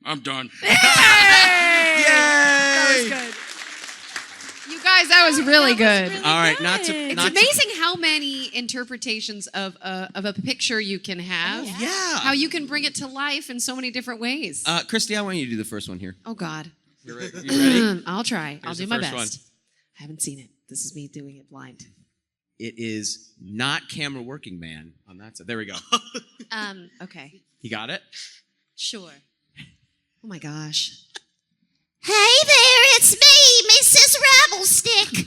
I'm done. Yay! That was good. You guys, that was really good. Really All right, good. It's amazing how many interpretations of a picture you can have. Yeah. How you can bring it to life in so many different ways. Christy, I want you to do the first one here. Oh, God. You ready? I'll try. I'll Here's do the my first best. one. I haven't seen it. This is me doing it blind. It is not camera working, man. On that side. There we go. Okay. You got it? Sure. Oh, my gosh. Hey there, it's me, Mrs. Rattlestick.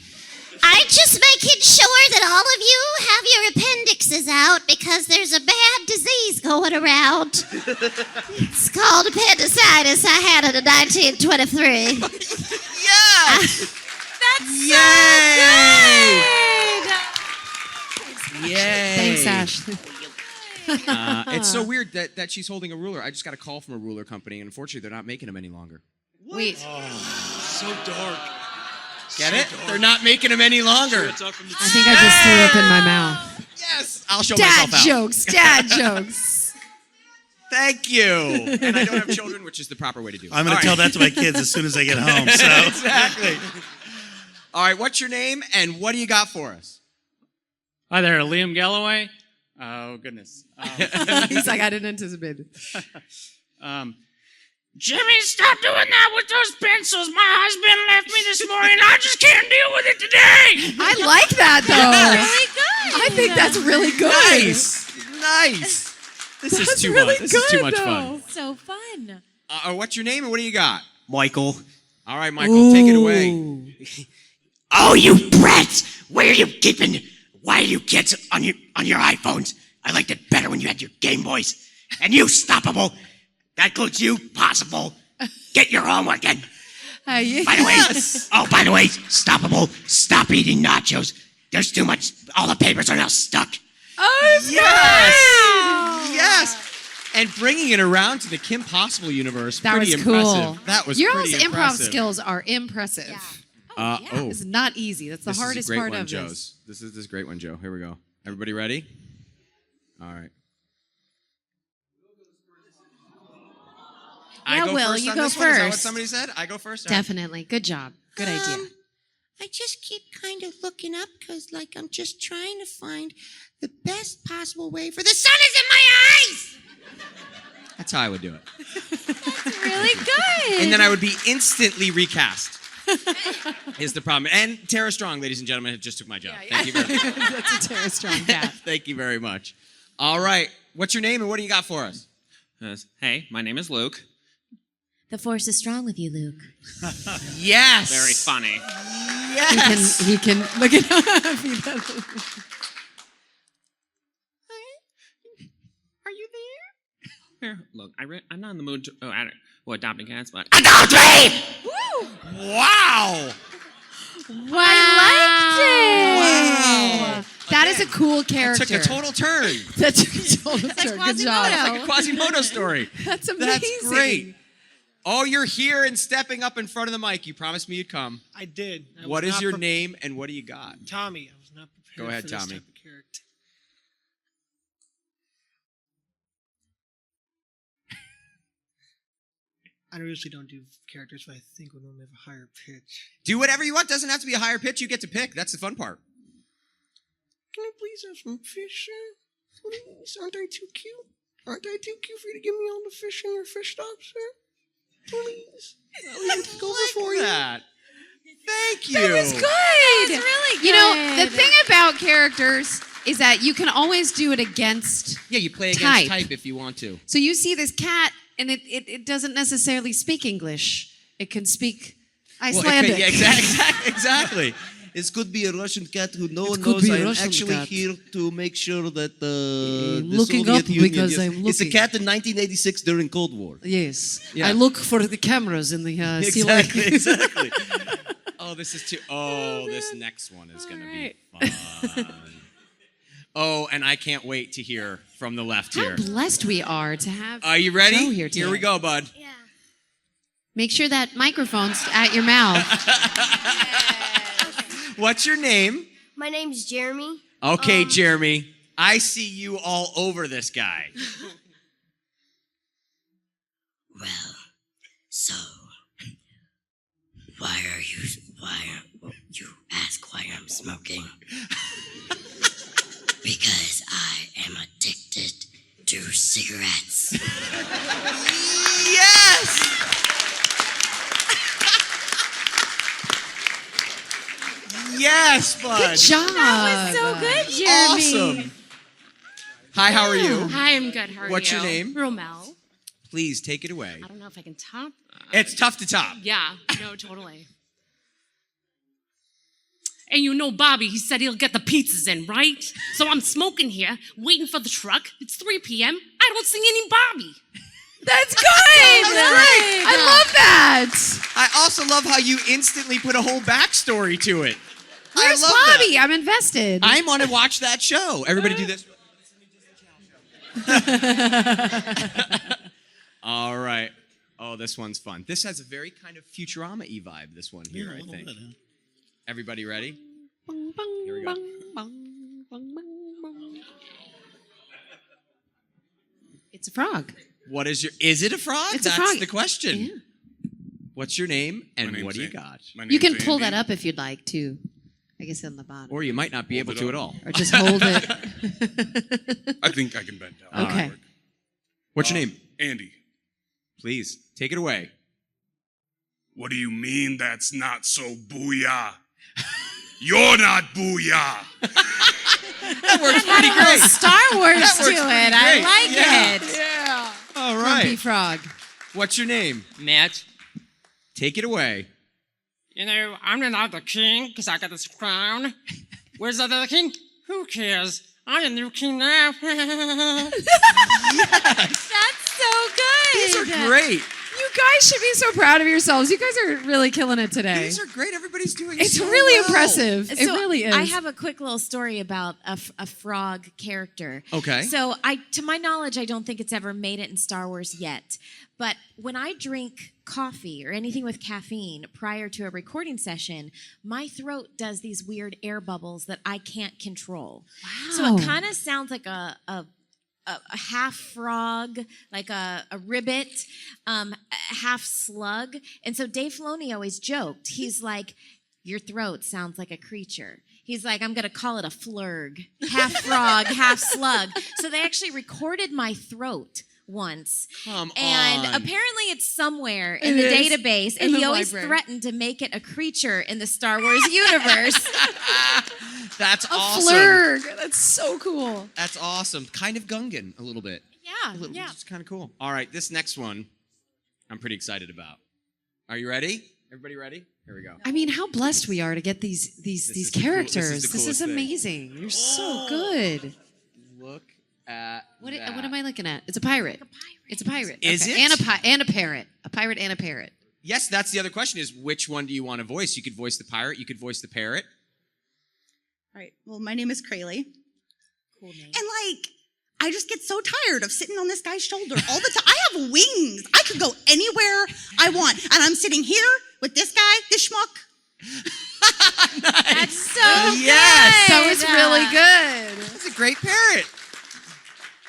I'm just making sure that all of you have your appendixes out because there's a bad disease going around. It's called appendicitis. I had it in 1923. Yes! That's Yay! Yay! Thanks, Ashley. It's so weird that she's holding a ruler. I just got a call from a ruler company, and unfortunately, they're not making them any longer. Wait. So dark. Get it? They're not making them any longer. I think I just threw up in my mouth. Yes! I'll show Dad myself out. jokes. Dad jokes. Thank you. And I don't have children, which is the proper way to do it. I'm going to tell that to my kids as soon as I get home. So Exactly. All right, what's your name, and what do you got for us? Hi there, Liam Galloway. Oh, goodness. He's like, I didn't anticipate it. Jimmy, stop doing that with those pencils. My husband left me this morning. I just can't deal with it today. I like that, though. really good. I think that's really good. Nice. This is That's too really much. This is too good, much though. fun. So fun. What's your name, and what do you got? Michael. All right, Michael, take it away. Oh, you brats! Where are you keeping? Why are you kids on your iPhones? I liked it better when you had your Game Boys. And you, Stoppable. That includes you, Possible. Get your homework in. By the way, Stoppable, stop eating nachos. There's too much. All the papers are now stuck. Oh, Yes. And bringing it around to the Kim Possible universe, that pretty was cool. impressive. That was Your pretty all's improv impressive. skills are impressive. Yeah. It's not easy. That's the This hardest is a great part one, of Joe's. This is a great one, Joe. Here we go. Everybody ready? All right. Yeah, Will, first you on go this one? Is that what first. somebody said? I go first? All right. Definitely. Good job. Good idea. I just keep kind of looking up because, I'm just trying to find the best possible way for the sun is in my eyes. That's how I would do it. That's really good. And then I would be instantly recast. Is the problem. And Tara Strong, ladies and gentlemen, just took my job. Thank you very much. That's a Tara Strong cat. Thank you very much. All right. What's your name and what do you got for us? Hey, my name is Luke. The force is strong with you, Luke. Yes. Very funny. Yes. He can look it up. He doesn't. Are you there? Here, look, I'm not in the mood to adopting cats, but Adultery! Wow. I liked it. Wow. That is a cool character. Took a total turn. That took a total turn. Good job. It's like a Quasimodo story. That's amazing. That's great. Oh, you're here and stepping up in front of the mic. You promised me you'd come. I did. What is your name and what do you got? Tommy. I was not prepared Go ahead, for this Tommy. type of character. I usually don't do characters, but I think we normally have a higher pitch. Do whatever you want. Doesn't have to be a higher pitch. You get to pick. That's the fun part. Can I please have some fish, sir? Please, aren't I too cute? Aren't I too cute for you to give me all the fish in your fish stop, sir? Please. I'll even take over for you. That. Thank you. That was good. That was really You know, good. the thing about characters is that you can always do it against. Yeah, you play against Type. type if you want to. So you see this cat, and it doesn't necessarily speak English. It can speak Icelandic. Yeah, exactly. It could be a Russian cat who no one could knows. be a I'm Russian actually cat. here to make sure that the looking Soviet up Union, because yes. I'm It's a looking. cat in 1986 during Cold War. Yes. Yeah. I look for the cameras in the ceiling. Exactly. Oh, this is too. Oh, this next one is going to be fun. Oh, and I can't wait to hear from the left How here. blessed we are to have. Are you ready? Joe here Here we today. go, bud. Yeah. Make sure that microphone's at your mouth. What's your name? My name's Jeremy. Okay, Jeremy. I see you all over this guy. Well, So, why you ask why I'm smoking? Because I am addicted to cigarettes. Yes! Yes, bud. Good job. That was so good, Jeremy. Awesome. Hi, how are you? Hi, I'm good. How are you? What's your name? Romel. Please take it away. I don't know if I can top. It's tough to top. Yeah, no, totally. And you know Bobby, he said he'll get the pizzas in, right? So I'm smoking here, waiting for the truck. It's 3 p.m. I don't see any Bobby. That's good. That's great. I love that. I also love how you instantly put a whole backstory to it. Where's I love Bobby? that. I'm invested. I want to watch that show. Everybody do this. All right. Oh, this one's fun. This has a very kind of Futurama-y vibe, this one here, I think. Everybody ready? Here we go. It's a frog. What is it a frog? It's a That's frog. the question. Yeah. What's your name and what do you got? You can pull that up if you'd like to. I guess on the bottom. Or you might not be able to at all. Or just hold it. I think I can bend down. Okay. What's your name? Andy. Please, take it away. What do you mean that's not so booyah? You're not booyah. That works pretty great. Star Wars That to works it. pretty I great. like Yeah. it. Yeah. All right. Grumpy frog. What's your name? Matt. Take it away. You know, I'm not the king because I got this crown. Where's the other king? Who cares? I'm the new king now. That's so good. These are great. You guys should be so proud of yourselves. You guys are really killing it today. These are great. Everybody's doing It's so really well. impressive. It So really is. I have a quick little story about a frog character. Okay. So to my knowledge, I don't think it's ever made it in Star Wars yet. But when I drink coffee or anything with caffeine prior to a recording session, my throat does these weird air bubbles that I can't control. Wow. So it kind of sounds like a half frog, like a ribbit, half slug. And so Dave Filoni always joked. He's like, your throat sounds like a creature. He's like, I'm going to call it a flurg. Half frog, half slug. So they actually recorded my throat once. Come and on. apparently it's somewhere in It the is. database. In And the he always library. threatened to make it a creature in the Star Wars universe. That's a awesome. flurg. That's so cool. That's awesome. Kind of Gungan a little bit. Yeah, A little, yeah. It's kind of cool. All right, this next one I'm pretty excited about. Are you ready? Everybody ready? Here we go. I mean, how blessed we are to get these is characters. the This is coolest thing. amazing. You're so good. Look at What that. am I looking at? It's a pirate. It's a pirate. Is Okay. it? And a parrot. A pirate and a parrot. Yes, that's the other question is which one do you want to voice? You could voice the pirate, you could voice the parrot. All right. Well, my name is Krayley. Cool name. And I just get so tired of sitting on this guy's shoulder all the time. I have wings. I could go anywhere I want. And I'm sitting here with this guy, this schmuck. That's so Yes. good. That was really good. That's a great parrot.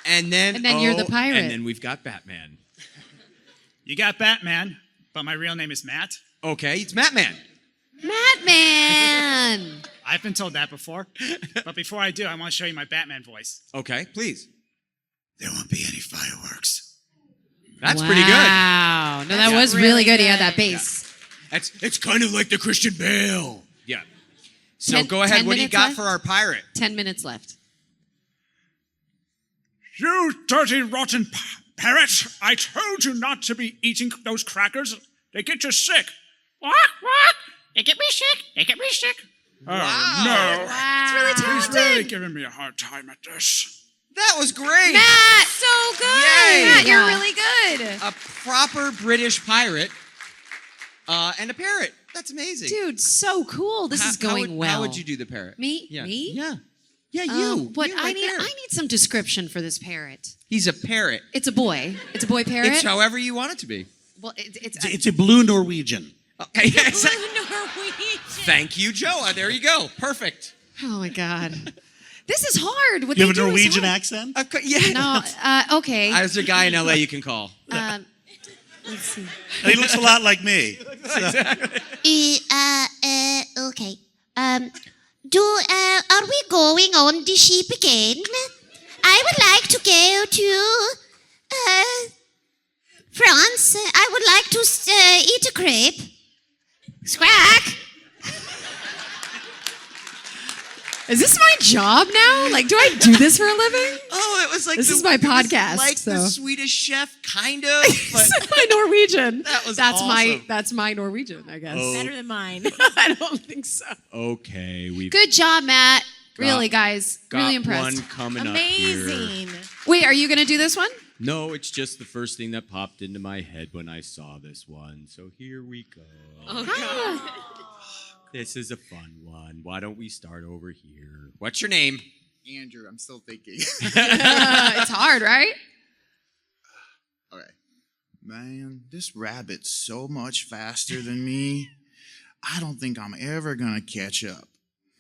And then you're the pirate. And then we've got Batman. You got Batman, but my real name is Matt. Okay, it's Batman. Batman. I've been told that before. But before I do, I want to show you my Batman voice. Okay, please. There won't be any fireworks. That's pretty good. Wow. No, that was really good. He had that bass. It's kind of like the Christian Bale. Yeah. So 10 go ahead. 10 What do you minutes got left? for our pirate? 10 minutes left. You dirty, rotten parrot! I told you not to be eating those crackers. They get you sick. What? They get me sick. They get me sick. Oh, no. It's really He's talented. really giving me a hard time at this. That was great. Matt, so good. Yay. Matt, you're really good. A proper British pirate and a parrot. That's amazing. Dude, so cool. This is going well. How would you do the parrot? Me? Yeah. Me? Yeah. Yeah, you. What You I right need there. I need some description for this parrot. He's a parrot. It's a boy. It's a boy parrot. It's however you want it to be. Well, it's It's a blue Norwegian. Okay. yes. Norwegian. Thank you, Joe. There you go. Perfect. Oh my god. This is hard. What You they have a do is Norwegian hard. accent? Yeah. No, okay. There's a guy in LA you can call. Let's see. And he looks a lot like me. Okay. Are we going on the ship again? I would like to go to France. I would like to eat a crepe. Squawk. Is this my job now? Like, do I do this for a living? Oh, it was like this is my podcast. Like so. the Swedish Chef, kind of. But my Norwegian. That's awesome. That's my Norwegian, I guess. Oh. Better than mine. I don't think so. Okay, we. Good job, Matt. Really, guys. Really impressed. One coming Amazing. up here. Wait, are you going to do this one? No, it's just the first thing that popped into my head when I saw this one. So here we go. Oh, God. This is a fun one. Why don't we start over here? What's your name? Andrew, I'm still thinking. It's hard, right? All right. Man, this rabbit's so much faster than me. I don't think I'm ever going to catch up.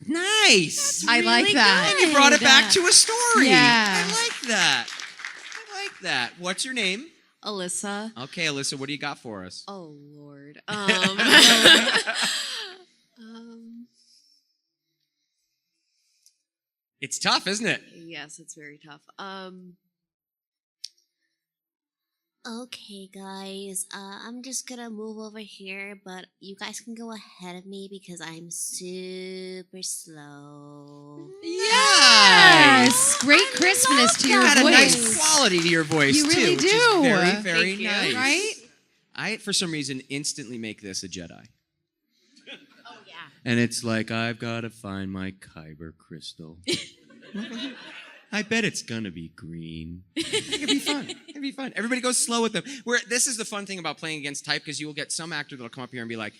Nice. I like that. And you brought it back to a story. Yeah. I like that. What's your name? Alyssa. Okay, Alyssa, what do you got for us? Oh, Lord. It's tough, isn't it? Yes, it's very tough. Okay, guys. I'm just gonna move over here, but you guys can go ahead of me because I'm super slow. Yes! Great crispness to your You got voice. a nice quality to your voice, You really too. do. Which is very, very Thank you. nice. Right? I, for some reason, instantly make this a Jedi. Oh, yeah. And it's like, I've got to find my Kyber crystal. I bet it's gonna be green. It'd be fun. It'd be fun. Everybody goes slow with them. This is the fun thing about playing against type, because you will get some actor that'll come up here and be like,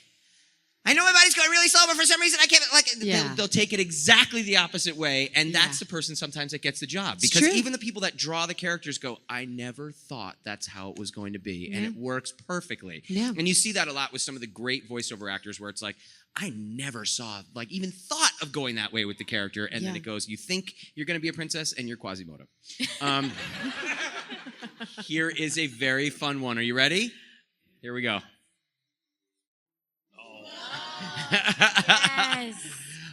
I know my body's going really slow, but for some reason I can't. They'll take it exactly the opposite way, and that's the person sometimes that gets the job. Because even the people that draw the characters go, I never thought that's how it was going to be, and it works perfectly. Yeah. And you see that a lot with some of the great voiceover actors, where it's like, I never saw, even thought of going that way with the character, and then it goes, you think you're going to be a princess, and you're Quasimodo. Here is a very fun one. Are you ready? Here we go. Yes.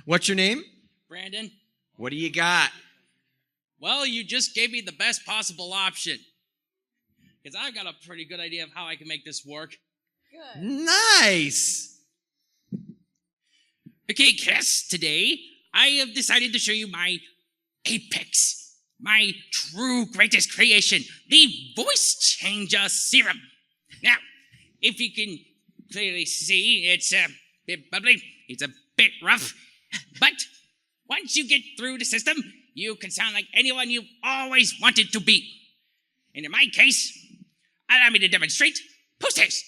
What's your name? Brandon. What do you got? Well, you just gave me the best possible option. Because I've got a pretty good idea of how I can make this work. Good. Nice. Okay, Cass, today I have decided to show you my apex, my true greatest creation, the voice changer serum. Now, if you can clearly see, it's a bit bubbly, it's a bit rough, but once you get through the system, you can sound like anyone you've always wanted to be. And in my case, allow me to demonstrate. Post haste.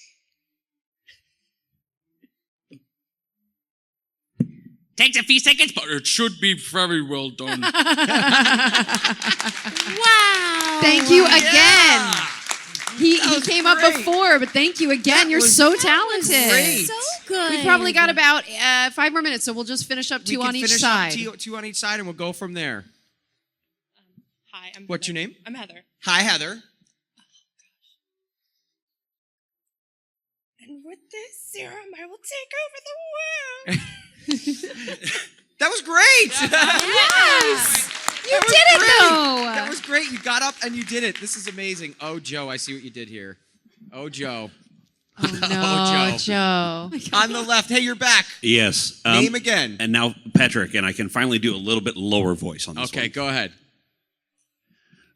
Takes a few seconds, but it should be very well done. Wow. Thank you again. He came up before, but thank you again. You're so talented. Great. So good. We've probably got about 5 more minutes, so we'll just finish up two on each side. Two on each side, and we'll go from there. Hi, I'm What's Heather. your name? I'm Heather. Hi, Heather. And with this serum, I will take over the world. That was great. Yes. You did it, though. That was great. You got up and you did it. This is amazing. Oh, Joe, I see what you did here. Oh, Joe. Oh, no, Joe. On the left. Hey, you're back. Yes. Name again. And now Patrick, and I can finally do a little bit lower voice on this one. Okay, go ahead.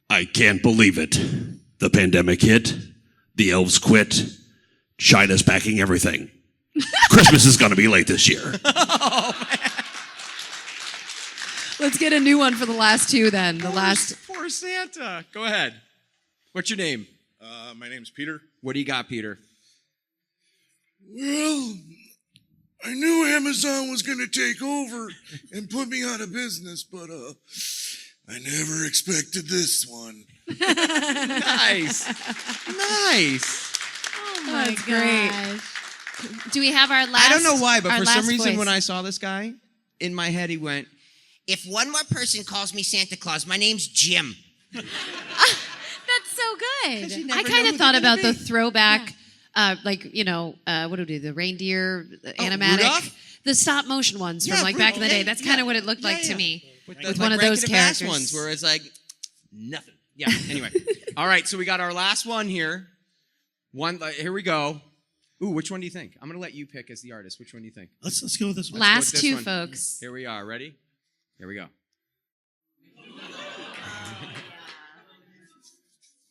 I can't believe it. The pandemic hit. The elves quit. China's packing everything. Christmas is going to be late this year. Oh, man. Let's get a new one for the last two then. Poor Santa. Go ahead. What's your name? My name's Peter. What do you got, Peter? Well, I knew Amazon was going to take over and put me out of business, but I never expected this one. Nice. Nice. Oh my That's great. Do we have our last? I don't know why, but our for some last reason voice? when I saw this guy, in my head he went, If one more person calls me Santa Claus, my name's Jim. That's so good. I kind of thought about the throwback What do we do? The reindeer animatic, Rudolph? the stop motion ones from like back in the day. That's kind of what it looked like to me. With one of Rankin those and Bass characters. ones where it's like nothing. Yeah. Anyway, all right. So we got our last one here. Here we go. Ooh, which one do you think? I'm gonna let you pick as the artist. Which one do you think? Let's go with this one. Last two, folks. Here we are. Ready? Here we go.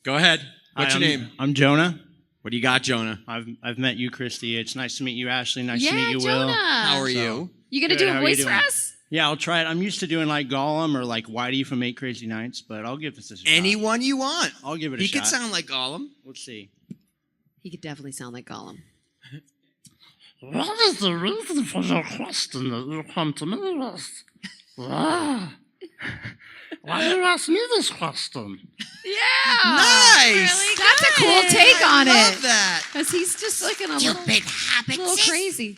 Go ahead. What's your name? I'm Jonah. What do you got, Jonah? I've met you, Christy. It's nice to meet you, Ashley. Nice to Yeah, meet you, Jonah. Will. How are you? You gonna Good, do a how are you voice for doing? us? Yeah, I'll try it. I'm used to doing like Gollum or like Whitey from 8 Crazy Nights, but I'll give this a shot. Anyone you want. I'll give it a He shot. could sound like Gollum. Let's see. He could definitely sound like Gollum. What is the reason for your question that you come to me with? Why do you ask me this question? Yeah. Nice. That's a cool take on it. Love that. Because he's just looking a little crazy.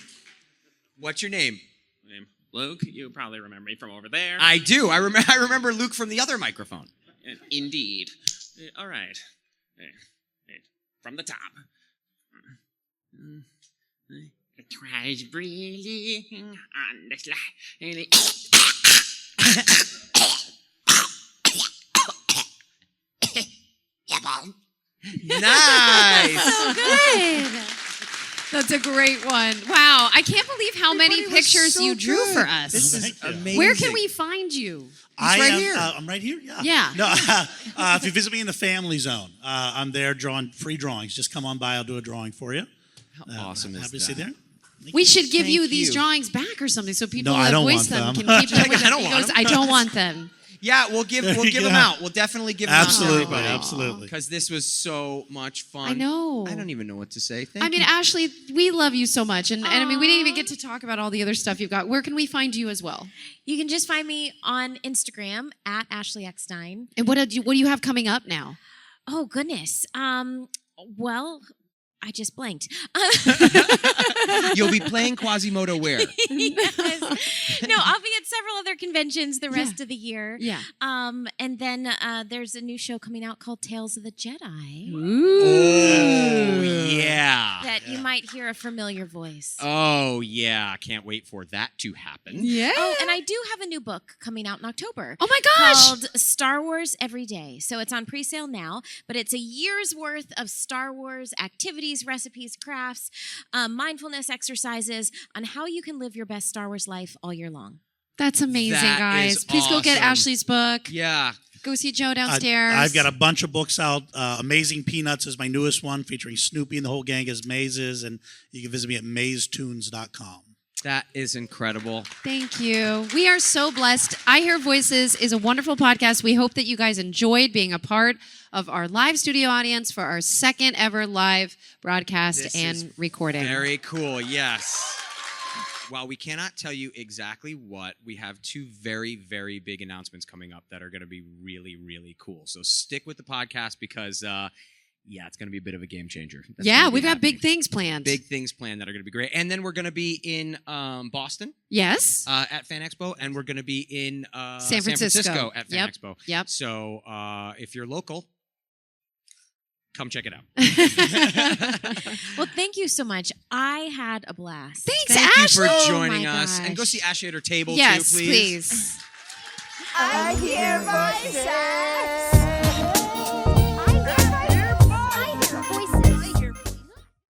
What's your name? Luke, you probably remember me from over there. I do. I remember Luke from the other microphone. Indeed. All right. From the top. Tries breathing on the slide. Nice. So good. That's a great one. Wow. I can't believe how many pictures you drew for us. This is amazing. Where can we find you? here. I'm right here. Yeah. Yeah. No, if you visit me in the family zone, I'm there drawing free drawings. Just come on by. I'll do a drawing for you. How awesome is happy to see that? there. We should give Thank you these you. drawings back or something so people No, I that don't voice want them them. can keep them with I them. don't He want goes, them. I don't want them. Yeah, we'll give them out. We'll definitely give them Absolutely, out. absolutely. Because this was so much fun. I know. I don't even know what to say. Thank I mean, you. Ashley, we love you so much. And I mean, we didn't even get to talk about all the other stuff you've got. Where can we find you as well? You can just find me on Instagram at Ashley Eckstein. And what do you have coming up now? Oh, goodness. Well, I just blanked. You'll be playing Quasimodo where? Yes. No, I'll be at several other conventions the rest of the year. Yeah. And then there's a new show coming out called Tales of the Jedi. Oh, yeah. That you might hear a familiar voice. Oh, yeah. Can't wait for that to happen. Yeah. Oh, and I do have a new book coming out in October. Oh my gosh. Called Star Wars Every Day. So it's on pre-sale now, but it's a year's worth of Star Wars activities, recipes, crafts, mindfulness exercises on how you can live your best Star Wars life all year long. That's amazing, That guys. is Please go get awesome. Ashley's book. Yeah. Go see Joe downstairs. I've got a bunch of books out. Amazing Peanuts is my newest one, featuring Snoopy and the whole gang as mazes, and you can visit me at mazetunes.com. That is incredible. Thank you. We are so blessed. I Hear Voices is a wonderful podcast. We hope that you guys enjoyed being a part of our live studio audience for our second ever live broadcast This and is recording. Very cool. Yes. While we cannot tell you exactly what, we have two very, very big announcements coming up that are going to be really, really cool. So stick with the podcast because, it's going to be a bit of a game changer. That's Yeah, gonna be we've got happening. big things planned. Big things planned that are going to be great. And then we're going to be in Boston. Yes. At FanExpo, and we're going to be in San Francisco. at Yep. FanExpo. Yep. So if you're local, come check it out. Well, thank you so much. I had a blast. Thanks, Thank Ashley. you for Oh joining my us. And go gosh. see Ashley at her table Yes, too, please. please. I hear voices.